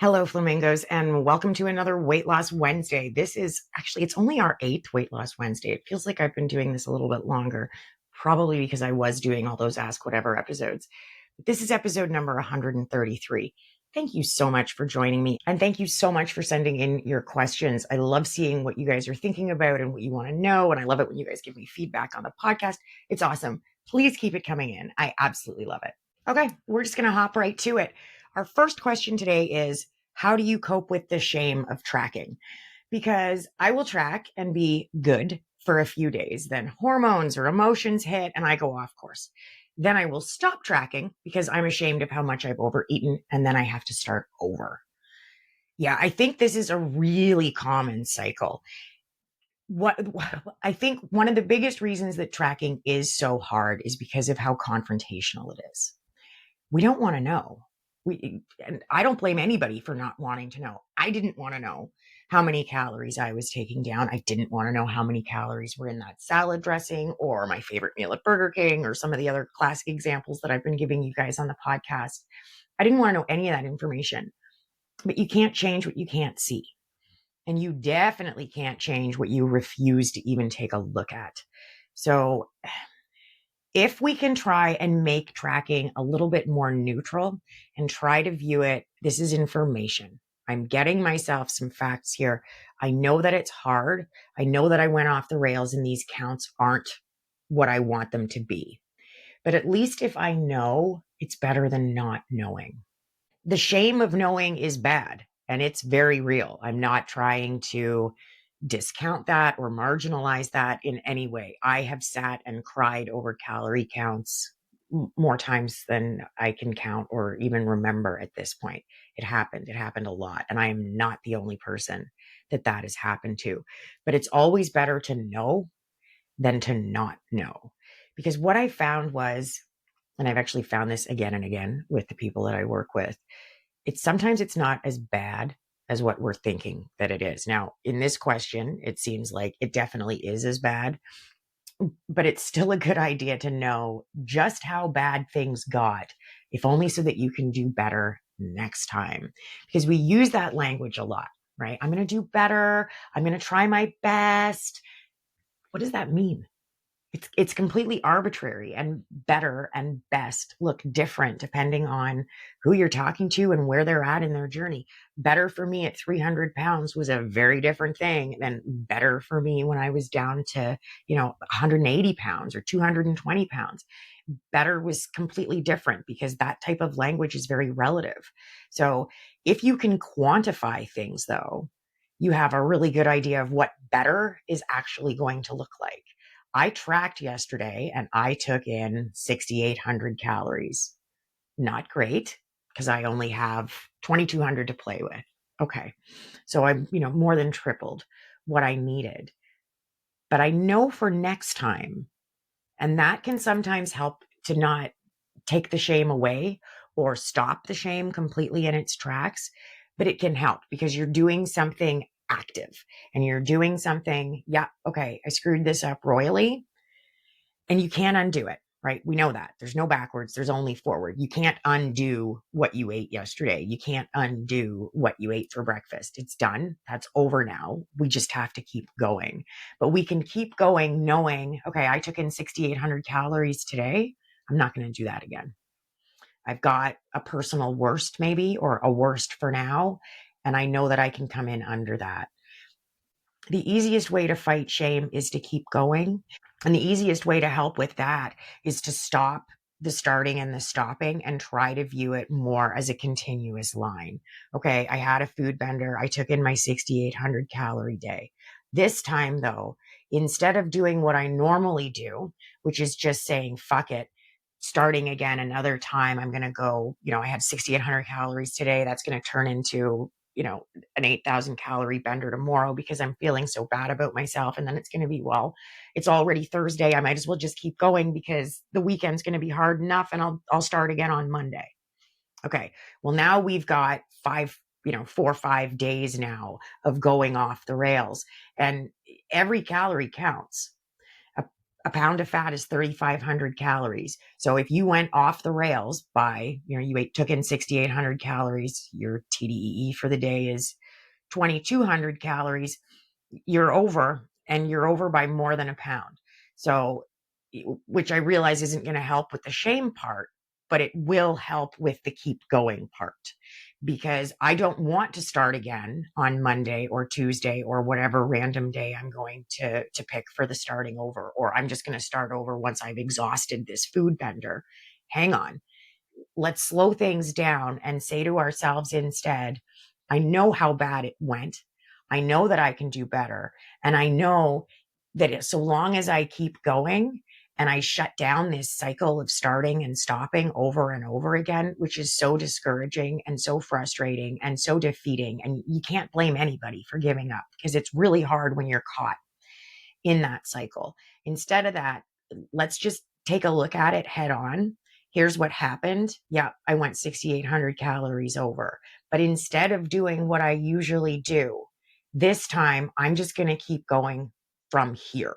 Hello, flamingos, and welcome to another Weight Loss Wednesday. It's only our eighth Weight Loss Wednesday. It feels like I've been doing this a little bit longer, probably because I was doing all those Ask Whatever episodes. This is episode number 133. Thank you so much for joining me, and thank you so much for sending in your questions. I love seeing what you guys are thinking about and what you want to know, and I love it when you guys give me feedback on the podcast. It's awesome. Please keep it coming in. I absolutely love it. Okay, we're just going to hop right to it. Our first question today is, how do you cope with the shame of tracking? Because I will track and be good for a few days. Then hormones or emotions hit and I go off course. Then I will stop tracking because I'm ashamed of how much I've overeaten. And then I have to start over. Yeah, I think this is a really common cycle. What I think one of the biggest reasons that tracking is so hard is because of how confrontational it is. We don't want to know. And I don't blame anybody for not wanting to know. I didn't want to know how many calories I was taking down. I didn't want to know how many calories were in that salad dressing or my favorite meal at Burger King or some of the other classic examples that I've been giving you guys on the podcast. I didn't want to know any of that information. But you can't change what you can't see. And you definitely can't change what you refuse to even take a look at. So if we can try and make tracking a little bit more neutral and try to view it, this is information. I'm getting myself some facts here. I know that it's hard. I know that I went off the rails and these counts aren't what I want them to be. But at least if I know, it's better than not knowing. The shame of knowing is bad and it's very real. I'm not trying to discount that or marginalize that in any way. I have sat and cried over calorie counts more times than I can count or even remember at this point. It happened. It happened a lot. And I am not the only person that has happened to. But it's always better to know than to not know. Because what I found was, and I've actually found this again and again with the people that I work with, sometimes it's not as bad as what we're thinking that it is. Now, in this question, it seems like it definitely is as bad, but it's still a good idea to know just how bad things got, if only so that you can do better next time. Because we use that language a lot, right? I'm going to do better. I'm going to try my best. What does that mean? It's completely arbitrary, and better and best look different depending on who you're talking to and where they're at in their journey. Better for me at 300 pounds was a very different thing than better for me when I was down to, 180 pounds or 220 pounds. Better was completely different because that type of language is very relative. So if you can quantify things, though, you have a really good idea of what better is actually going to look like. I tracked yesterday and I took in 6,800 calories. Not great because I only have 2,200 to play with. Okay. So I'm, more than tripled what I needed. But I know for next time, and that can sometimes help to not take the shame away or stop the shame completely in its tracks, but it can help because you're doing something active and you're doing something, yeah, okay, I screwed this up royally and you can't undo it, right? We know that. There's no backwards, there's only forward. You can't undo what you ate yesterday. You can't undo what you ate for breakfast. It's done. That's over now. We just have to keep going. But we can keep going knowing, okay, I took in 6,800 calories today. I'm not going to do that again. I've got a personal worst maybe, or a worst for now. And I know that I can come in under that. The easiest way to fight shame is to keep going. And the easiest way to help with that is to stop the starting and the stopping and try to view it more as a continuous line. Okay, I had a food bender. I took in my 6,800 calorie day. This time, though, instead of doing what I normally do, which is just saying, fuck it, starting again another time, I'm going to go, I had 6,800 calories today. That's going to turn into, an 8,000 calorie bender tomorrow because I'm feeling so bad about myself. And then it's going to be, well, it's already Thursday. I might as well just keep going because the weekend's going to be hard enough and I'll start again on Monday. Okay. Well, now we've got 4 or 5 days now of going off the rails, and every calorie counts. a pound of fat is 3,500 calories. So if you went off the rails by, took in 6,800 calories, your TDEE for the day is 2,200 calories, you're over, and you're over by more than a pound. So, which I realize isn't going to help with the shame part, but it will help with the keep going part, because I don't want to start again on Monday or Tuesday or whatever random day I'm going to pick for the starting over, or I'm just going to start over once I've exhausted this food bender. Hang on. Let's slow things down and say to ourselves instead, I know how bad it went. I know that I can do better. And I know that so long as I keep going and I shut down this cycle of starting and stopping over and over again, which is so discouraging and so frustrating and so defeating. And you can't blame anybody for giving up, because it's really hard when you're caught in that cycle. Instead of that, let's just take a look at it head on. Here's what happened. Yeah, I went 6,800 calories over. But instead of doing what I usually do, this time I'm just going to keep going from here.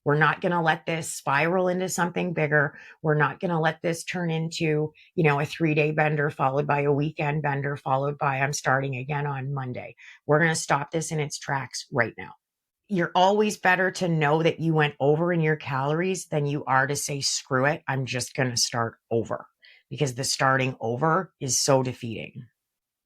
We're not going to let this spiral into something bigger. We're not going to let this turn into, a 3-day bender followed by a weekend bender followed by I'm starting again on Monday. We're going to stop this in its tracks right now. You're always better to know that you went over in your calories than you are to say, screw it, I'm just going to start over, because the starting over is so defeating.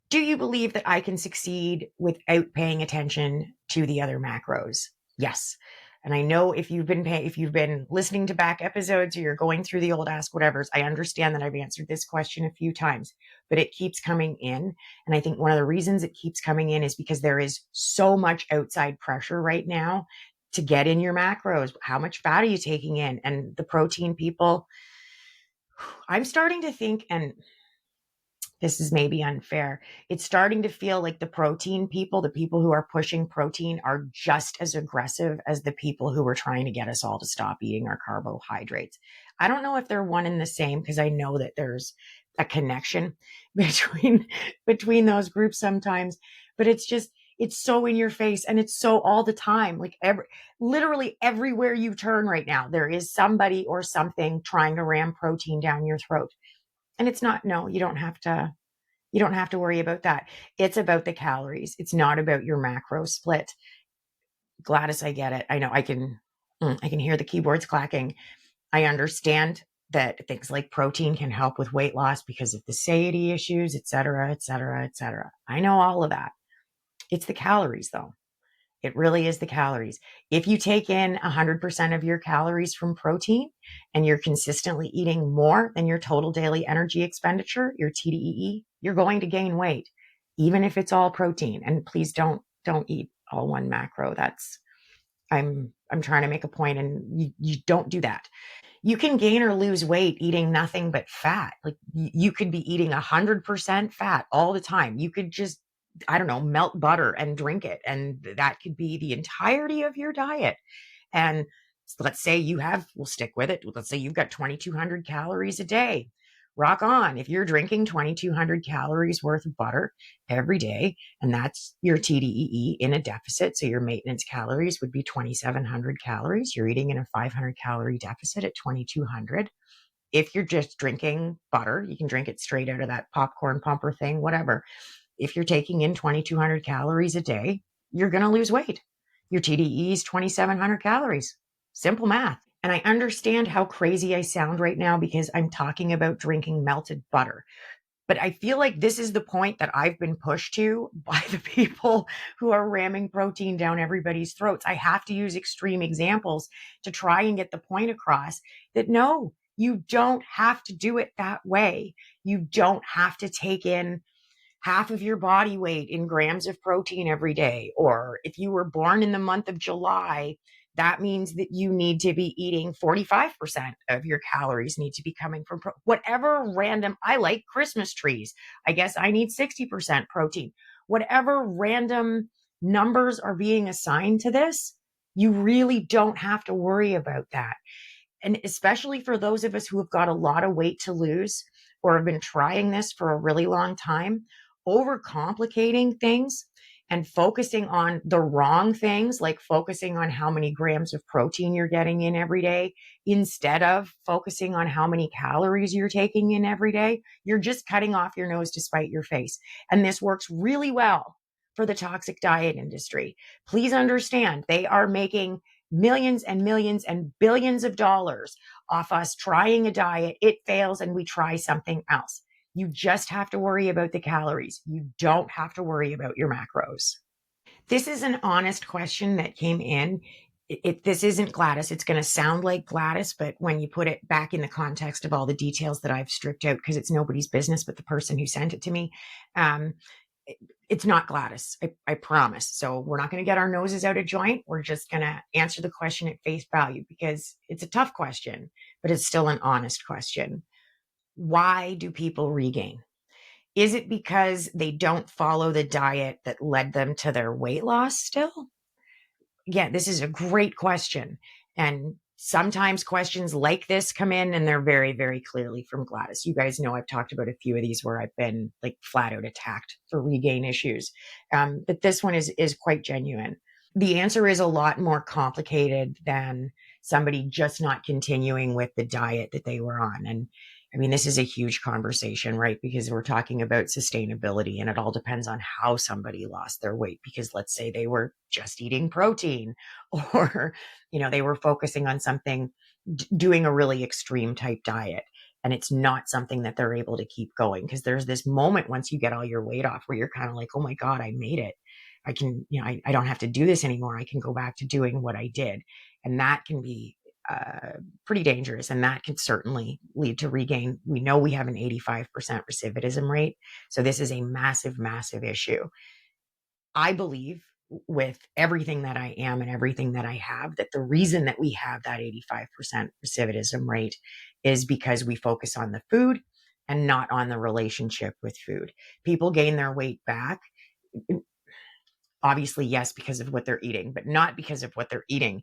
Do you believe that I can succeed without paying attention to the other macros? Yes. And I know if you've been listening to back episodes, or you're going through the old Ask Whatevers, I understand that I've answered this question a few times, but it keeps coming in. And I think one of the reasons it keeps coming in is because there is so much outside pressure right now to get in your macros. How much fat are you taking in? And the protein people, I'm starting to think, and this is maybe unfair, it's starting to feel like the protein people, the people who are pushing protein, are just as aggressive as the people who are trying to get us all to stop eating our carbohydrates. I don't know if they're one and the same, because I know that there's a connection between those groups sometimes, but it's so in your face, and it's so all the time. Like literally everywhere you turn right now, there is somebody or something trying to ram protein down your throat. And it's not, no, you don't have to worry about that. It's about the calories. It's not about your macro split. Gladys, I get it. I know I can hear the keyboards clacking. I understand that things like protein can help with weight loss because of the satiety issues, et cetera, et cetera, et cetera. I know all of that. It's the calories though. It really is the calories. If you take in 100% of your calories from protein and you're consistently eating more than your total daily energy expenditure, your TDEE, you're going to gain weight, even if it's all protein. And please don't eat all one macro. I'm trying to make a point, and you don't do that. You can gain or lose weight eating nothing but fat. Like you could be eating 100% fat all the time. You could just, I don't know, melt butter and drink it. And that could be the entirety of your diet. And let's say we'll stick with it. Let's say you've got 2,200 calories a day. Rock on. If you're drinking 2,200 calories worth of butter every day, and that's your TDEE in a deficit, so your maintenance calories would be 2,700 calories. You're eating in a 500 calorie deficit at 2,200. If you're just drinking butter, you can drink it straight out of that popcorn pumper thing, whatever. If you're taking in 2,200 calories a day, you're going to lose weight. Your TDEE is 2,700 calories. Simple math. And I understand how crazy I sound right now because I'm talking about drinking melted butter. But I feel like this is the point that I've been pushed to by the people who are ramming protein down everybody's throats. I have to use extreme examples to try and get the point across that no, you don't have to do it that way. You don't have to take in half of your body weight in grams of protein every day. Or if you were born in the month of July, that means that you need to be eating 45% of your calories need to be coming from whatever random. I like Christmas trees. I guess I need 60% protein. Whatever random numbers are being assigned to this, you really don't have to worry about that. And especially for those of us who have got a lot of weight to lose or have been trying this for a really long time, overcomplicating things and focusing on the wrong things, like focusing on how many grams of protein you're getting in every day, instead of focusing on how many calories you're taking in every day, you're just cutting off your nose to spite your face. And this works really well for the toxic diet industry. Please understand, they are making millions and millions and billions of dollars off us trying a diet. It fails and we try something else. You just have to worry about the calories. You don't have to worry about your macros. This is an honest question that came in. This isn't Gladys. It's going to sound like Gladys, but when you put it back in the context of all the details that I've stripped out, because it's nobody's business but the person who sent it to me, um, it's not Gladys. I promise. So we're not going to get our noses out of joint. We're just going to answer the question at face value because it's a tough question, but it's still an honest question. Why do people regain? Is it because they don't follow the diet that led them to their weight loss still? Yeah, this is a great question. And sometimes questions like this come in and they're very, very clearly from Gladys. You guys know I've talked about a few of these where I've been like flat out attacked for regain issues. But this one is quite genuine. The answer is a lot more complicated than somebody just not continuing with the diet that they were on. And I mean, this is a huge conversation, right? Because we're talking about sustainability and it all depends on how somebody lost their weight. Because let's say they were just eating protein or, they were focusing on something, doing a really extreme type diet. And it's not something that they're able to keep going because there's this moment once you get all your weight off where you're kind of like, oh my God, I made it. I can, I don't have to do this anymore. I can go back to doing what I did. And that can be pretty dangerous. And that can certainly lead to regain. We know we have an 85% recidivism rate. So this is a massive, massive issue. I believe with everything that I am and everything that I have, that the reason that we have that 85% recidivism rate is because we focus on the food and not on the relationship with food. People gain their weight back. Obviously, yes, because of what they're eating, but not because of what they're eating,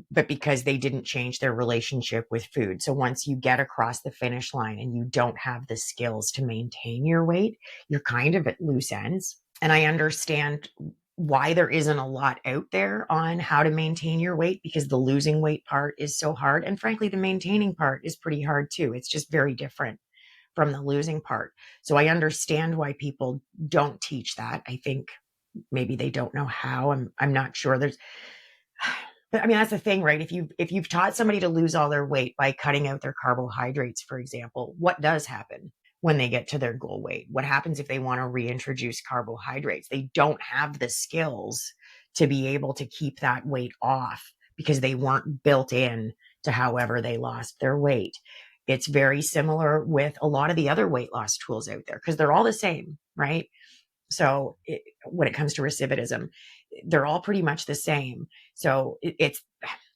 but because they didn't change their relationship with food. So once you get across the finish line and you don't have the skills to maintain your weight, you're kind of at loose ends. And I understand why there isn't a lot out there on how to maintain your weight because the losing weight part is so hard. And frankly, the maintaining part is pretty hard too. It's just very different from the losing part. So I understand why people don't teach that. I think maybe they don't know how. I'm not sure. But I mean, that's the thing, right? If you've taught somebody to lose all their weight by cutting out their carbohydrates, for example, what does happen when they get to their goal weight? What happens if they want to reintroduce carbohydrates? They don't have the skills to be able to keep that weight off because they weren't built in to however they lost their weight. It's very similar with a lot of the other weight loss tools out there because they're all the same, right? So when it comes to recidivism, they're all pretty much the same. So it's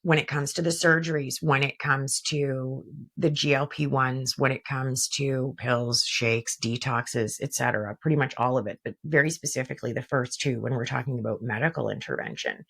when it comes to the surgeries, when it comes to the GLP-1s, when it comes to pills, shakes, detoxes, etc., pretty much all of it, but very specifically the first two when we're talking about medical intervention.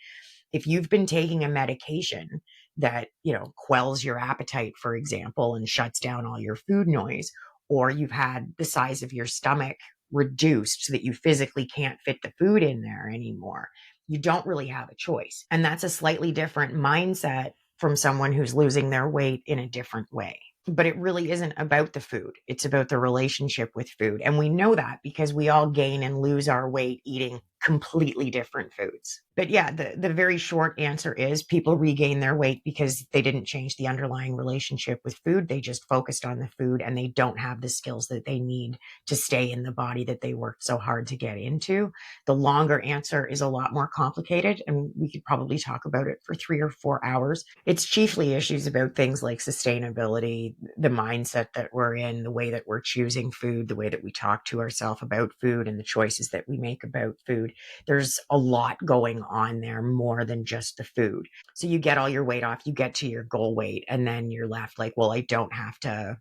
If you've been taking a medication that, quells your appetite, for example, and shuts down all your food noise, or you've had the size of your stomach reduced so that you physically can't fit the food in there anymore, you don't really have a choice. And that's a slightly different mindset from someone who's losing their weight in a different way. But it really isn't about the food. It's about the relationship with food. And we know that because we all gain and lose our weight eating completely different foods. But yeah, the very short answer is people regain their weight because they didn't change the underlying relationship with food. They just focused on the food and they don't have the skills that they need to stay in the body that they worked so hard to get into. The longer answer is a lot more complicated, and we could probably talk about it for 3 or 4 hours. It's chiefly issues about things like sustainability, the mindset that we're in, the way that we're choosing food, the way that we talk to ourselves about food, and the choices that we make about food. There's a lot going on there more than just the food. So you get all your weight off, you get to your goal weight, and then you're left like, well, I don't have to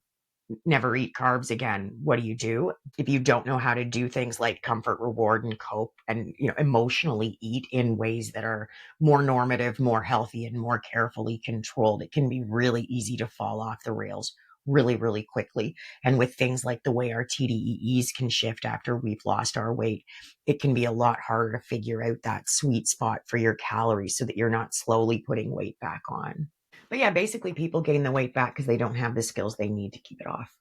never eat carbs again. What do? If you don't know how to do things like comfort, reward, and cope and, emotionally eat in ways that are more normative, more healthy, and more carefully controlled, it can be really easy to fall off the rails really, really quickly. And with things like the way our TDEEs can shift after we've lost our weight, it can be a lot harder to figure out that sweet spot for your calories so that you're not slowly putting weight back on. But yeah, basically people gain the weight back because they don't have the skills they need to keep it off.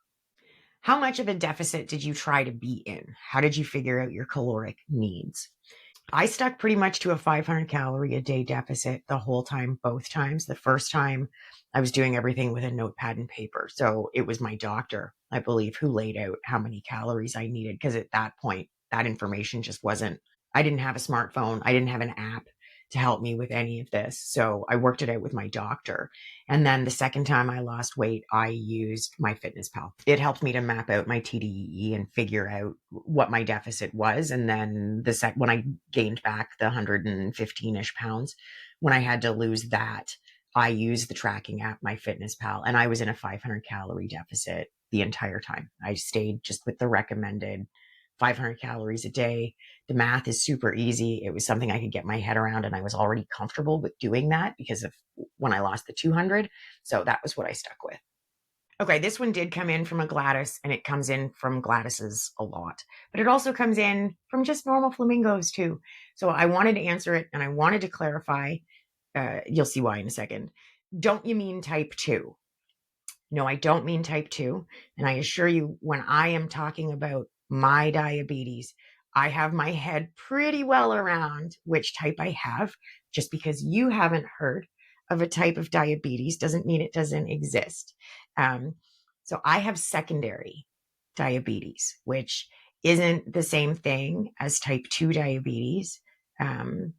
How much of a deficit did you try to be in? How did you figure out your caloric needs? I stuck pretty much to a 500 calorie a day deficit the whole time, both times. The first time I was doing everything with a notepad and paper. So it was my doctor, I believe, who laid out how many calories I needed. Because at that point, that information just wasn't, I didn't have a smartphone. I didn't have an app to help me with any of this. So I worked it out with my doctor. And then the second time I lost weight, I used MyFitnessPal. It helped me to map out my TDEE and figure out what my deficit was. And then when I gained back the 115-ish pounds, when I had to lose that, I used the tracking app, MyFitnessPal, and I was in a 500 calorie deficit the entire time. I stayed just with the recommended 500 calories a day. The math is super easy. It was something I could get my head around, and I was already comfortable with doing that because of when I lost the 200. So that was what I stuck with. Okay, this one did come in from a Gladys, and it comes in from Gladys's a lot, but it also comes in from just normal flamingos too. So I wanted to answer it, and I wanted to clarify. You'll see why in a second. Don't you mean type 2? No, I don't mean type 2. And I assure you, when I am talking about my diabetes, I have my head pretty well around which type I have. Just because you haven't heard of a type of diabetes doesn't mean it doesn't exist. Um, so I have secondary diabetes, which isn't the same thing as type 2 diabetes. Um,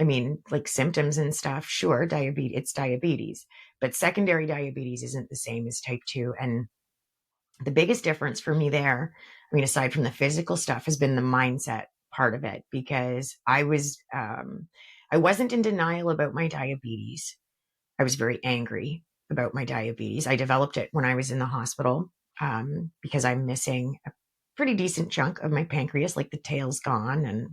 I mean, like symptoms and stuff, sure, diabetes, it's diabetes, but secondary diabetes isn't the same as type 2. And the biggest difference for me there, I mean, aside from the physical stuff, has been the mindset part of it, because I wasn't in denial about my diabetes. I was very angry about my diabetes. I developed it when I was in the hospital, because I'm missing a pretty decent chunk of my pancreas, like the tail's gone and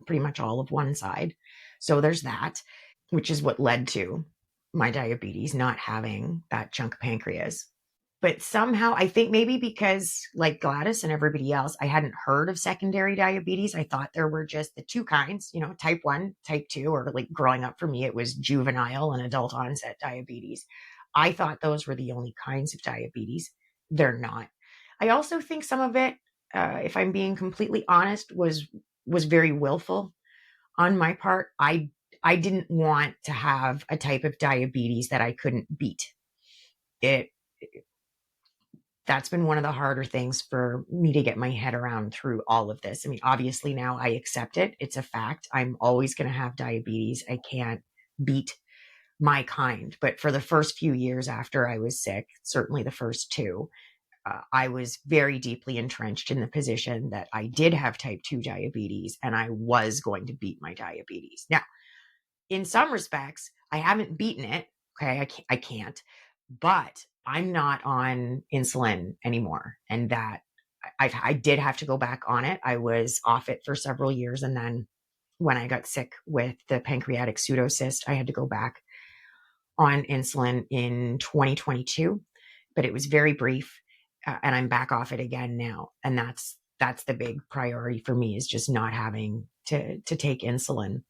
pretty much all of one side. So there's that, which is what led to my diabetes, not having that chunk pancreas. But somehow, I think maybe because, like Gladys and everybody else, I hadn't heard of secondary diabetes. I thought there were just the two kinds, type 1, type 2, or like growing up for me, it was juvenile and adult onset diabetes. I thought those were the only kinds of diabetes. They're not. I also think some of it, if I'm being completely honest, was very willful on my part. I didn't want to have a type of diabetes that I couldn't beat. It That's been one of the harder things for me to get my head around through all of this. I mean, obviously now I accept it. It's a fact. I'm always going to have diabetes. I can't beat my kind. But for the first few years after I was sick, certainly the first two, I was very deeply entrenched in the position that I did have type 2 diabetes and I was going to beat my diabetes. Now, in some respects, I haven't beaten it. Okay, I can't, but I'm not on insulin anymore, and that I did have to go back on it. I was off it for several years, and then when I got sick with the pancreatic pseudocyst, I had to go back on insulin in 2022, but it was very brief, and I'm back off it again now, and that's the big priority for me, is just not having to take insulin.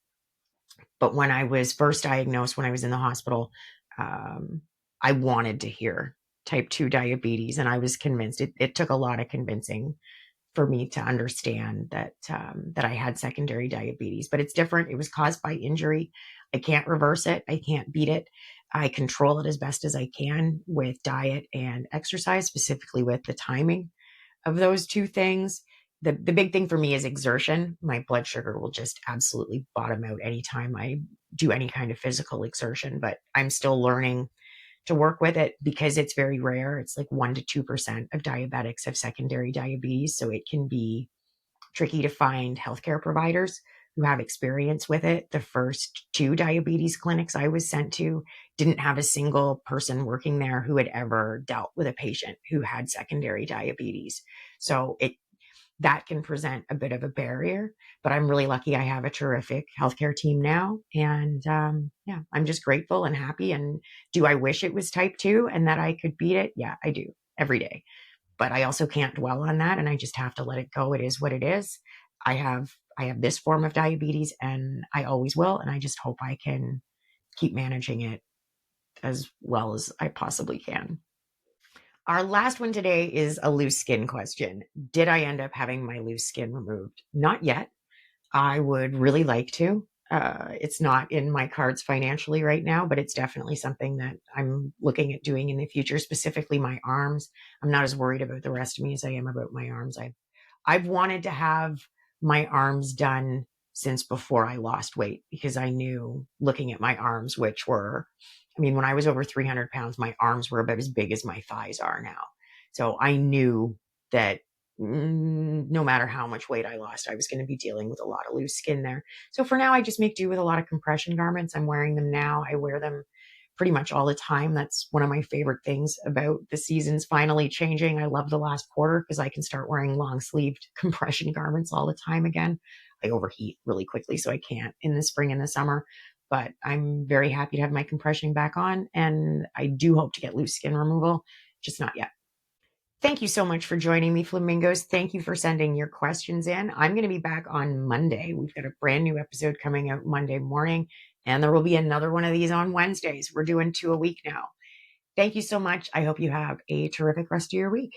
But when I was first diagnosed, when I was in the hospital, I wanted to hear type 2 diabetes, and I was convinced. It took a lot of convincing for me to understand that I had secondary diabetes. But it's different. It was caused by injury. I can't reverse it. I can't beat it. I control it as best as I can with diet and exercise, specifically with the timing of those two things. The big thing for me is exertion. My blood sugar will just absolutely bottom out anytime I do any kind of physical exertion, but I'm still learning to work with it because it's very rare. It's like 1% to 2% of diabetics have secondary diabetes. So it can be tricky to find healthcare providers who have experience with it. The first two diabetes clinics I was sent to didn't have a single person working there who had ever dealt with a patient who had secondary diabetes. So that can present a bit of a barrier, but I'm really lucky. I have a terrific healthcare team now. And I'm just grateful and happy. And do I wish it was type 2 and that I could beat it? Yeah, I do. every day. But I also can't dwell on that, and I just have to let it go. It is what it is. I have this form of diabetes, and I always will, and I just hope I can keep managing it as well as I possibly can. Our last one today is a loose skin question. Did I end up having my loose skin removed? Not yet. I would really like to. It's not in my cards financially right now, but it's definitely something that I'm looking at doing in the future, specifically my arms. I'm not as worried about the rest of me as I am about my arms. I've wanted to have my arms done since before I lost weight because I knew looking at my arms, which were, I mean, when I was over 300 pounds, my arms were about as big as my thighs are now. So I knew that no matter how much weight I lost, I was going to be dealing with a lot of loose skin there. So for now, I just make do with a lot of compression garments. I'm wearing them now. I wear them pretty much all the time. That's one of my favorite things about the seasons finally changing. I love the last quarter because I can start wearing long sleeved compression garments all the time again. I overheat really quickly, so I can't in the spring and the summer. But I'm very happy to have my compression back on, and I do hope to get loose skin removal, just not yet. Thank you so much for joining me, Flamingos. Thank you for sending your questions in. I'm going to be back on Monday. We've got a brand new episode coming out Monday morning, and there will be another one of these on Wednesdays. We're doing 2 a week now. Thank you so much. I hope you have a terrific rest of your week.